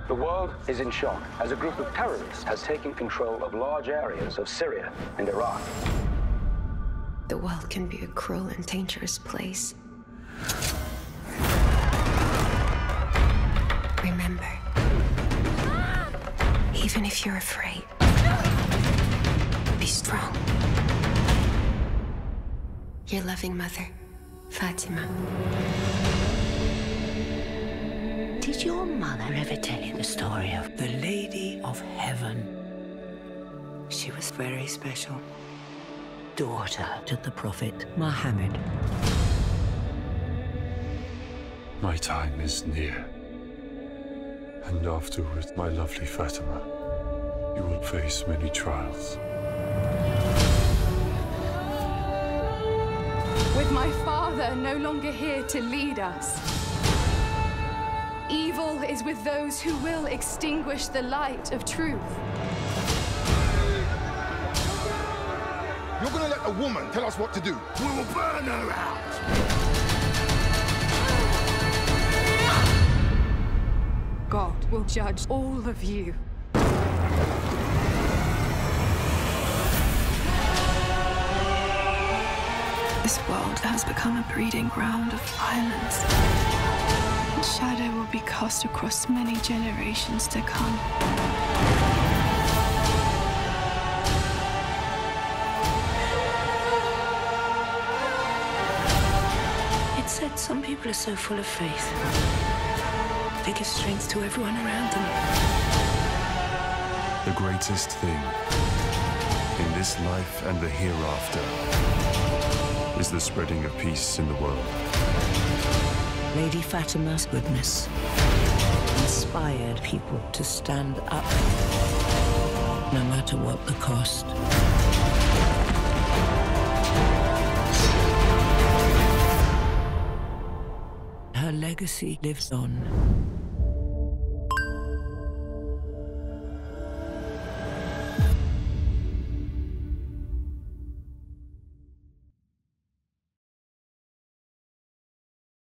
The world is in shock as a group of terrorists has taken control of large areas of Syria and Iraq. The world can be a cruel and dangerous place. Remember, even if you're afraid, be strong. Your loving mother, Fatima. Did your mother ever tell you the story of the Lady of Heaven? She was very special. Daughter to the Prophet Muhammad. My time is near. And afterwards, my lovely Fatima, you will face many trials. With my father no longer here to lead us, evil is with those who will extinguish the light of truth. You're gonna let a woman tell us what to do? We will burn her out! God will judge all of you. This world has become a breeding ground of violence. Shadow will be cast across many generations to come. It said some people are so full of faith, they give strength to everyone around them. The greatest thing in this life and the hereafter is the spreading of peace in the world. Lady Fatima's goodness inspired people to stand up, no matter what the cost. Her legacy lives on.